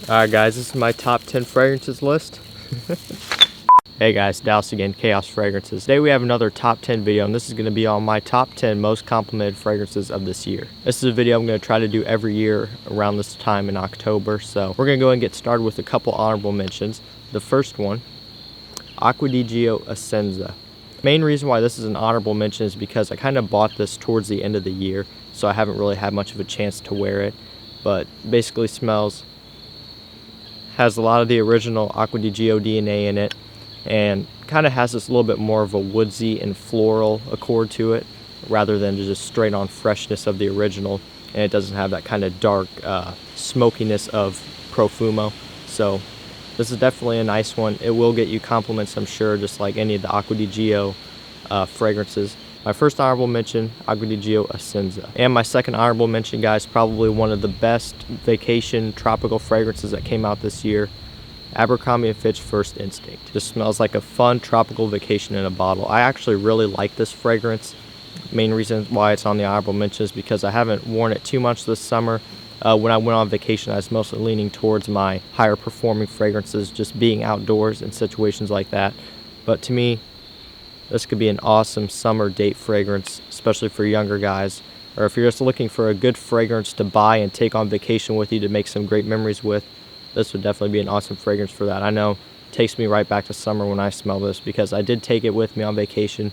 Alright guys, this is my top 10 fragrances list. Hey guys, Dallas again, Chaos Fragrances. Today we have another top 10 video, and this is going to be on my top 10 most complimented fragrances of this year. This is a video I'm going to try to do every year around this time in October, so we're going to go ahead and get started with a couple honorable mentions. The first one, Acqua di Gio Essenza. Main reason why this is an honorable mention is because I kind of bought this towards the end of the year, so I haven't really had much of a chance to wear it, but basically has a lot of the original Acqua di Gio DNA in it, and kind of has this little bit more of a woodsy and floral accord to it rather than just straight on freshness of the original, and it doesn't have that kind of dark smokiness of Profumo. So this is definitely a nice one. It will get you compliments, I'm sure, just like any of the Acqua di Gio fragrances. My first honorable mention, Acqua di Gio Essenza. And my second honorable mention, guys, probably one of the best vacation tropical fragrances that came out this year, Abercrombie & Fitch First Instinct. Just smells like a fun tropical vacation in a bottle. I actually really like this fragrance. Main reason why it's on the honorable mention is because I haven't worn it too much this summer. When I went on vacation, I was mostly leaning towards my higher performing fragrances, just being outdoors in situations like that. But to me, this could be an awesome summer date fragrance, especially for younger guys. Or if you're just looking for a good fragrance to buy and take on vacation with you to make some great memories with, this would definitely be an awesome fragrance for that. I know it takes me right back to summer when I smell this, because I did take it with me on vacation.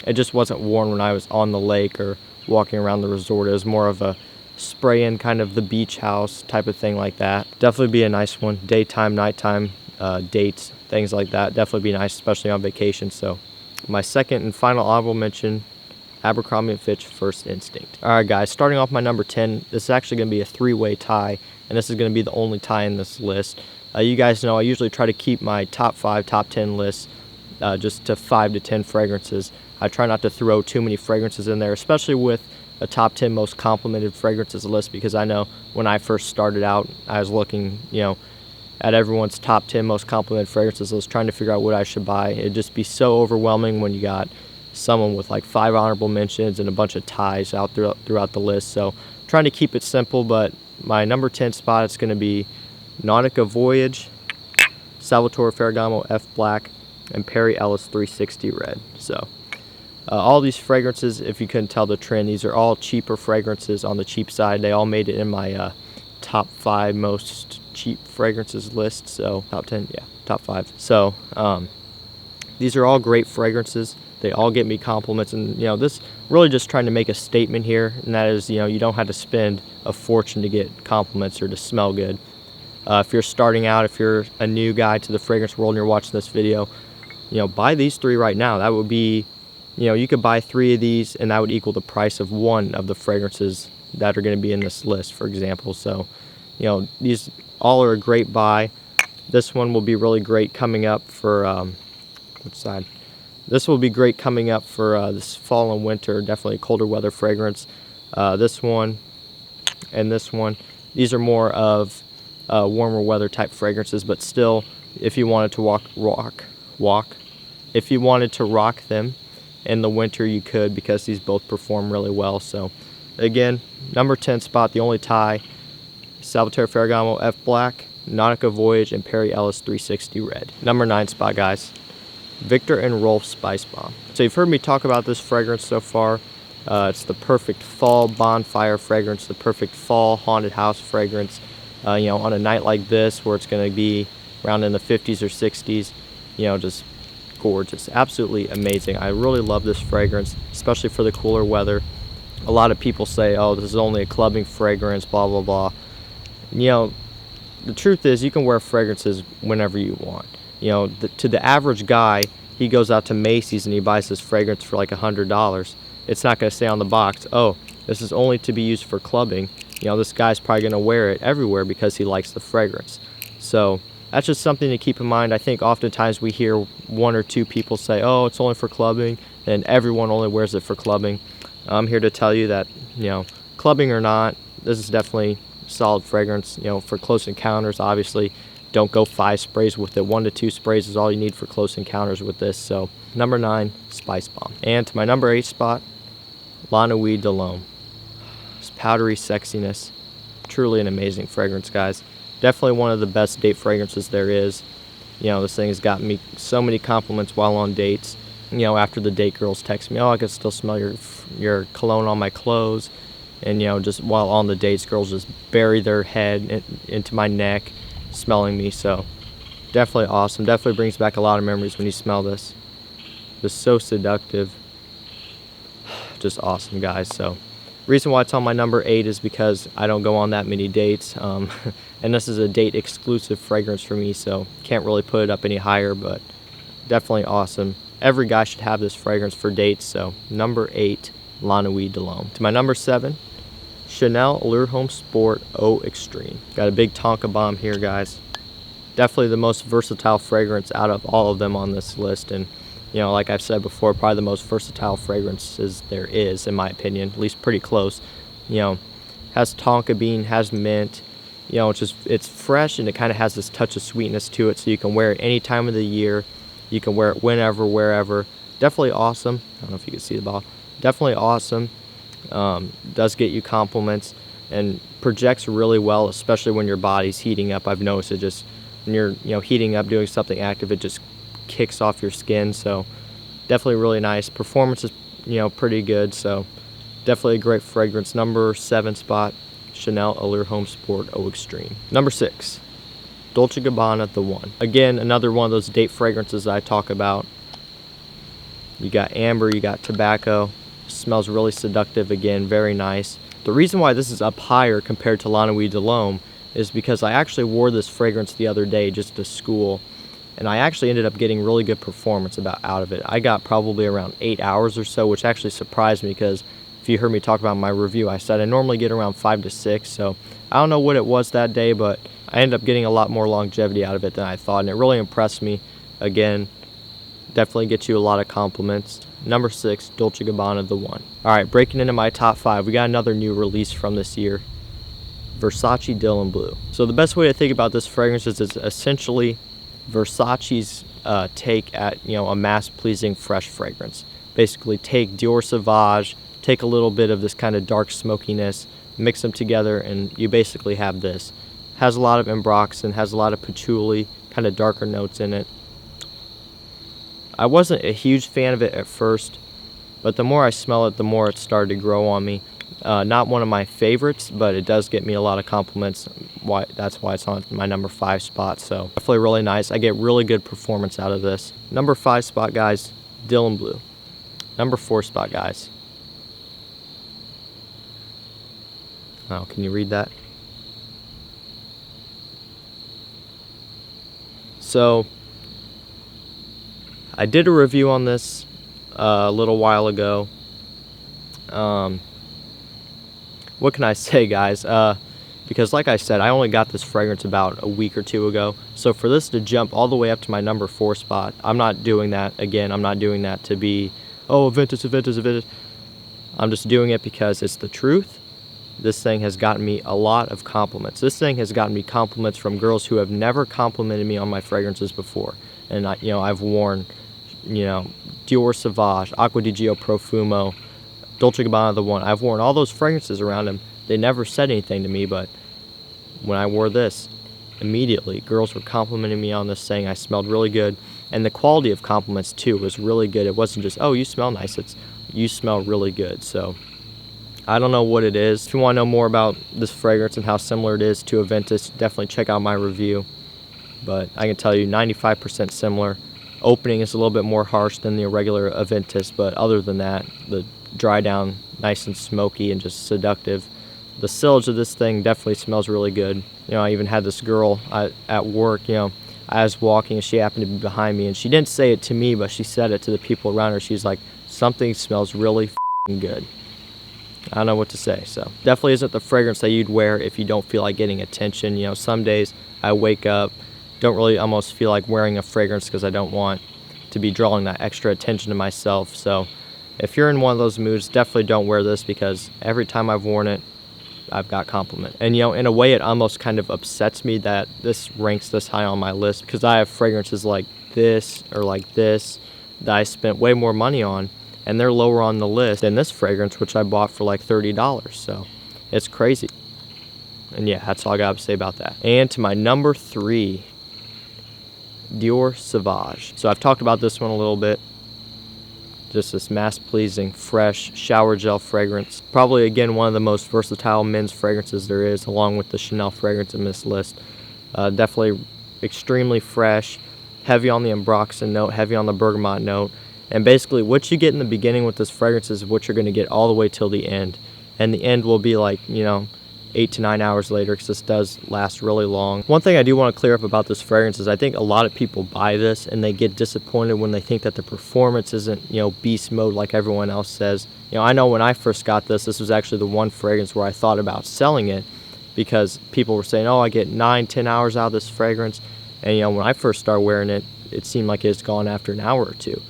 It just wasn't worn when I was on the lake or walking around the resort. It was more of a spray-in kind of the beach house type of thing like that. Definitely be a nice one. Daytime, nighttime, dates, things like that. Definitely be nice, especially on vacation. So my second and final honorable mention, Abercrombie & Fitch First Instinct. Alright guys, starting off my number 10, this is actually going to be a three-way tie, and this is going to be the only tie in this list. You guys know I usually try to keep my top 5, top 10 lists just to 5 to 10 fragrances. I try not to throw too many fragrances in there, especially with a top 10 most complimented fragrances list, because I know when I first started out, I was looking, at everyone's top 10 most complimented fragrances list, trying to figure out what I should buy. It'd just be so overwhelming when you got someone with like 5 honorable mentions and a bunch of ties out throughout the list. So trying to keep it simple, but my number 10 spot is going to be Nautica Voyage, Salvatore Ferragamo F Black, and Perry Ellis 360 Red. So all these fragrances, if you couldn't tell the trend, these are all cheaper fragrances on the cheap side. They all made it in my top 5 most cheap fragrances list. So top 10, yeah, top 5. So these are all great fragrances. They all get me compliments, and this really just trying to make a statement here, and that is, you don't have to spend a fortune to get compliments or to smell good. If you're starting out, if you're a new guy to the fragrance world and you're watching this video, buy these 3 right now. That would be, you could buy 3 of these and that would equal the price of one of the fragrances that are going to be in this list, for example. So these all are a great buy. This one will be really great coming up for which side? This will be great coming up for this fall and winter, definitely a colder weather fragrance. This one and this one, these are more of warmer weather type fragrances, but still, if you wanted to if you wanted to rock them in the winter, you could, because these both perform really well. So again, number 10 spot, the only tie, Salvatore Ferragamo F Black, Nautica Voyage, and Perry Ellis 360 Red. Number 9 spot, guys, Victor and Rolf Spice Bomb. So you've heard me talk about this fragrance so far. It's the perfect fall bonfire fragrance, the perfect fall haunted house fragrance. On a night like this where it's going to be around in the 50s or 60s, just gorgeous, absolutely amazing. I really love this fragrance, especially for the cooler weather. A lot of people say, oh, this is only a clubbing fragrance, blah, blah, blah. The truth is, you can wear fragrances whenever you want. To the average guy, he goes out to Macy's and he buys this fragrance for like $100. It's not going to say on the box, oh, this is only to be used for clubbing. This guy's probably going to wear it everywhere because he likes the fragrance. So that's just something to keep in mind. I think oftentimes we hear 1 or 2 people say, oh, it's only for clubbing, and everyone only wears it for clubbing. I'm here to tell you that, clubbing or not, this is definitely solid fragrance. For close encounters, obviously, don't go 5 sprays with it. 1 to 2 sprays is all you need for close encounters with this. So number 9, Spice Bomb. And to my number 8 spot, Lana Weed Dillon. This powdery sexiness, truly an amazing fragrance, guys. Definitely one of the best date fragrances there is. You know, this thing has gotten me so many compliments while on dates. You know, after the date, girls text me, "Oh, I can still smell your cologne on my clothes." And, you know, just while on the dates, girls just bury their head into my neck smelling me. So definitely awesome. Definitely brings back a lot of memories when you smell this. Just so seductive. Just awesome, guys. So reason why it's on my number 8 is because I don't go on that many dates. And this is a date exclusive fragrance for me, so can't really put it up any higher, but definitely awesome. Every guy should have this fragrance for dates. So number 8, Lana Weed Dillon. To my number 7, Chanel Allure Home Sport Eau Extreme. Got a big Tonka bomb here, guys. Definitely the most versatile fragrance out of all of them on this list, and you know, like I've said before, probably the most versatile fragrances there is, in my opinion, at least pretty close. You know, has tonka bean, has mint. You know, it's fresh, and it kind of has this touch of sweetness to it, so you can wear it any time of the year. You can wear it whenever, wherever. Definitely awesome. I don't know if you can see the bottle. Definitely awesome. Does get you compliments and projects really well, especially when your body's heating up. I've noticed it just when you're heating up, doing something active, it just kicks off your skin. So definitely really nice. Performance is pretty good. So definitely a great fragrance. Number 7 spot, Chanel Allure Home Sport Eau Extreme. Number 6, Dolce Gabbana The One. Again, another one of those date fragrances I talk about. You got amber, you got tobacco. Smells really seductive. Again, very nice. The reason why this is up higher compared to Lana Weed Dillon is because I actually wore this fragrance the other day just to school, and I actually ended up getting really good performance out of it. I got probably around 8 hours or so, which actually surprised me, because if you heard me talk about my review, I said I normally get around 5 to 6. So I don't know what it was that day, but I ended up getting a lot more longevity out of it than I thought, and it really impressed me. Again, definitely gets you a lot of compliments. Number 6, Dolce Gabbana The One. Alright, breaking into my top 5, we got another new release from this year. Versace Dillon Blue. So the best way to think about this fragrance is it's essentially Versace's take at a mass-pleasing fresh fragrance. Basically take Dior Sivaji, take a little bit of this kind of dark smokiness, mix them together, and you basically have this. Has a lot of ambroxan, has a lot of patchouli, kind of darker notes in it. I wasn't a huge fan of it at first, but the more I smell it, the more it started to grow on me. Not one of my favorites, but it does get me a lot of compliments. That's why it's on my number 5 spot. So definitely really nice. I get really good performance out of this. Number 5 spot, guys, Dillon Blue. Number 4 spot, guys. Oh, can you read that? So I did a review on this a little while ago. What can I say, guys? Because like I said, I only got this fragrance about a week or 2 ago. So for this to jump all the way up to my number 4 spot, I'm not doing that. Again, I'm not doing that to be, oh, vintage. I'm just doing it because it's the truth. This thing has gotten me a lot of compliments. This thing has gotten me compliments from girls who have never complimented me on my fragrances before. And I've worn, Dior Sivaji, Acqua di Gio Profumo, Dolce Gabbana The One. I've worn all those fragrances around them. They never said anything to me, but when I wore this, immediately girls were complimenting me on this, saying I smelled really good. And the quality of compliments too was really good. It wasn't just, oh, you smell nice. It's, you smell really good. So I don't know what it is. If you want to know more about this fragrance and how similar it is to Aventus, definitely check out my review. But I can tell you 95% similar. Opening is a little bit more harsh than the regular Aventus, but other than that, the dry down nice and smoky and just seductive. The sillage of this thing definitely smells really good. I even had this girl at work, I was walking and she happened to be behind me, and she didn't say it to me, but she said it to the people around her. She's like, something smells really good. I don't know what to say. So definitely isn't the fragrance that you'd wear if you don't feel like getting attention. Some days I wake up, don't really almost feel like wearing a fragrance because I don't want to be drawing that extra attention to myself. So if you're in one of those moods, definitely don't wear this, because every time I've worn it, I've got compliment. And in a way, it almost kind of upsets me that this ranks this high on my list, because I have fragrances like this or like this that I spent way more money on, and they're lower on the list than this fragrance, which I bought for like $30. So it's crazy. And yeah, that's all I got to say about that. And to my number 3, Dior Sivaji. So I've talked about this one a little bit. Just this mass-pleasing, fresh shower gel fragrance. Probably, again, one of the most versatile men's fragrances there is, along with the Chanel fragrance in this list. Definitely extremely fresh, heavy on the ambroxan note, heavy on the bergamot note. And basically, what you get in the beginning with this fragrance is what you're going to get all the way till the end. And the end will be like, 8 to 9 hours later, because this does last really long. One thing I do want to clear up about this fragrance is I think a lot of people buy this and they get disappointed when they think that the performance isn't, beast mode like everyone else says. I know when I first got this was actually the one fragrance where I thought about selling it, because people were saying, oh, I get 9-10 hours out of this fragrance. And when I first started wearing it, it seemed like it's gone after an hour or two.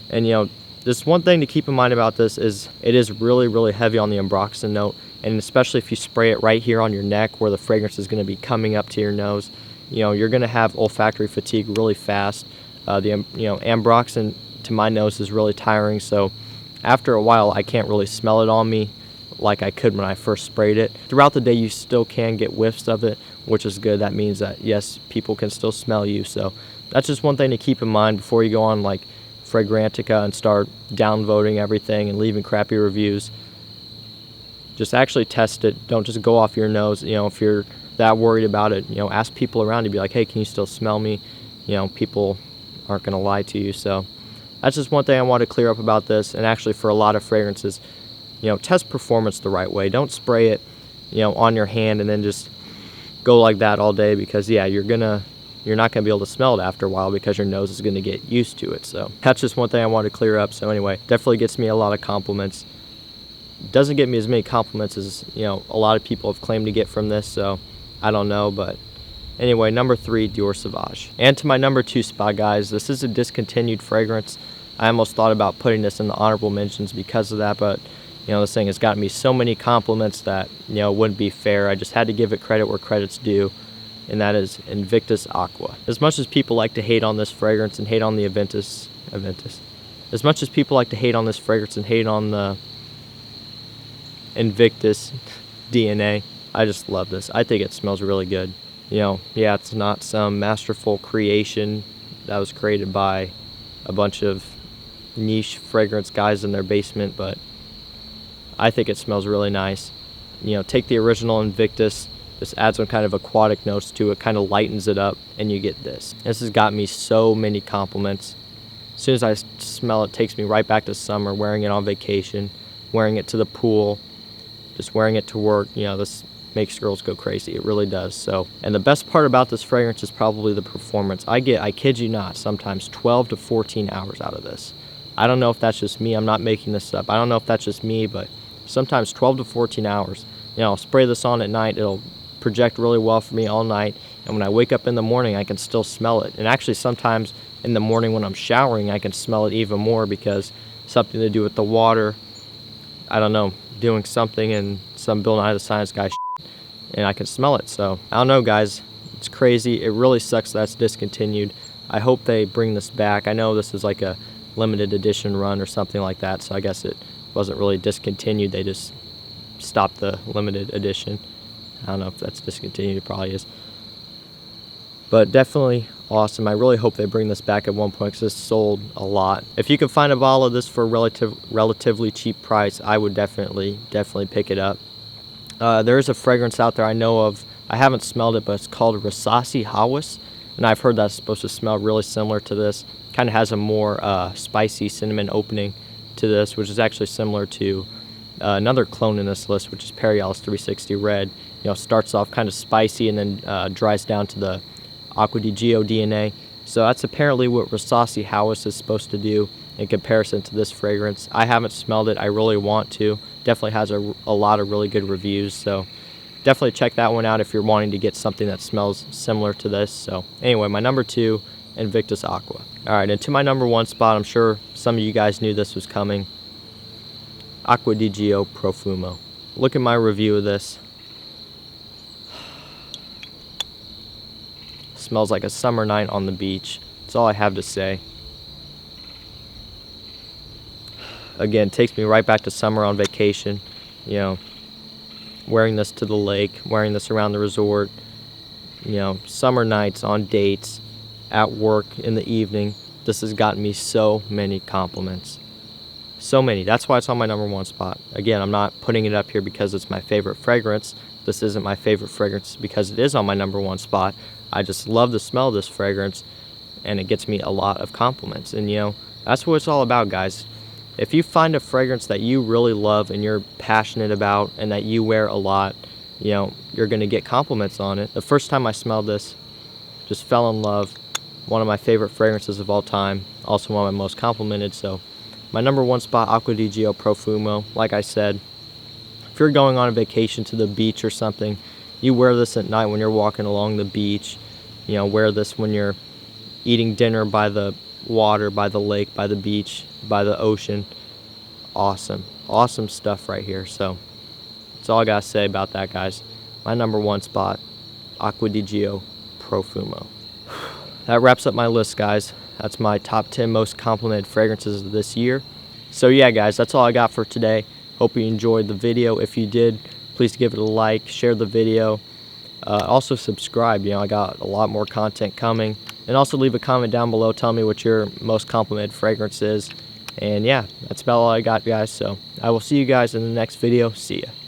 And just one thing to keep in mind about this is it is really, really heavy on the ambroxan note. And especially if you spray it right here on your neck where the fragrance is going to be coming up to your nose, you're going to have olfactory fatigue really fast. The ambroxan to my nose is really tiring, so after a while I can't really smell it on me like I could when I first sprayed it. Throughout the day you still can get whiffs of it, which is good. That means that yes, people can still smell you. So that's just one thing to keep in mind before you go on like Fragrantica and start downvoting everything and leaving crappy reviews. Just actually test it. Don't just go off your nose. If you're that worried about it, ask people around you. Be like, hey, can you still smell me? People aren't going to lie to you. So that's just one thing I want to clear up about this. And actually for a lot of fragrances, test performance the right way. Don't spray it, on your hand and then just go like that all day, because yeah, you're not going to be able to smell it after a while because your nose is going to get used to it. So that's just one thing I want to clear up. So anyway, definitely gets me a lot of compliments. Doesn't get me as many compliments as a lot of people have claimed to get from this, so I don't know. But anyway, number 3, Dior Sivaji. And to my number 2 spot, guys, this is a discontinued fragrance. I almost thought about putting this in the honorable mentions because of that, but this thing has gotten me so many compliments that it wouldn't be fair. I just had to give it credit where credit's due, and that is Invictus Aqua. As much as people like to hate on this fragrance and hate on the as much as people like to hate on this fragrance and hate on the Invictus DNA, I just love this. I think it smells really good. Yeah, it's not some masterful creation that was created by a bunch of niche fragrance guys in their basement, but I think it smells really nice. Take the original Invictus, just add some kind of aquatic notes to it, kind of lightens it up, and you get this. This has got me so many compliments. As soon as I smell it, it takes me right back to summer, wearing it on vacation, wearing it to the pool, just wearing it to work. This makes girls go crazy. It really does. So, and the best part about this fragrance is probably the performance. I kid you not, sometimes 12 to 14 hours out of this. I don't know if that's just me. I'm not making this up. I don't know if that's just me, but sometimes 12 to 14 hours. I'll spray this on at night. It'll project really well for me all night. And when I wake up in the morning, I can still smell it. And actually sometimes in the morning when I'm showering, I can smell it even more because something to do with the water. I don't know, doing something and some Bill Nye the Science Guy shit, and I can smell it. So I don't know, guys, it's crazy. It really sucks that it's discontinued. I hope they bring this back. I know this is like a limited edition run or something like that, so I guess it wasn't really discontinued. They just stopped the limited edition. I don't know if that's discontinued. It probably is, but definitely awesome. I really hope they bring this back at one point because this sold a lot. If you can find a bottle of this for a relatively cheap price, I would definitely pick it up. There is a fragrance out there I know of. I haven't smelled it, but it's called Rasasi Hawas, and I've heard that's supposed to smell really similar to this. Kind of has a more spicy cinnamon opening to this, which is actually similar to another clone in this list, which is Perialis 360 Red. Starts off kind of spicy and then dries down to the Acqua di Gio DNA. So that's apparently what Rasasi Hawas is supposed to do in comparison to this fragrance. I haven't smelled it. I really want to. Definitely has a lot of really good reviews. So definitely check that one out if you're wanting to get something that smells similar to this. So anyway, my number 2, Invictus Aqua. All right, and to my number 1 spot, I'm sure some of you guys knew this was coming. Acqua di Gio Profumo. Look at my review of this. Smells like a summer night on the beach. That's all I have to say. Again, takes me right back to summer on vacation. wearing this to the lake, wearing this around the resort, you know, summer nights, on dates, at work in the evening. This has gotten me so many compliments. So many. That's why it's on my #1 spot. Again, I'm not putting it up here because it's my favorite fragrance. This isn't my favorite fragrance because it is on my #1 spot. I just love the smell of this fragrance, and it gets me a lot of compliments. And you know, that's what it's all about, guys. If you find a fragrance that you really love and you're passionate about and that you wear a lot, you know, you're gonna get compliments on it. The first time I smelled this, just fell in love. One of my favorite fragrances of all time, also one of my most complimented. So my #1 spot, Acqua di Gio Profumo. Like I said, if you're going on a vacation to the beach or something, you wear this at night when you're walking along the beach. You know, wear this when you're eating dinner by the water, by the lake, by the beach, by the ocean. Awesome. Awesome stuff right here. So that's all I gotta say about that, guys. My #1 spot, Acqua di Gio Profumo. That wraps up my list, guys. That's my top 10 most complimented fragrances of this year. So yeah, guys, that's all I got for today. Hope you enjoyed the video. If you did, please give it a like, share the video. Also subscribe. You know, I got a lot more content coming. And also leave a comment down below telling me what your most complimented fragrance is. And yeah, that's about all I got, guys. So I will see you guys in the next video. See ya.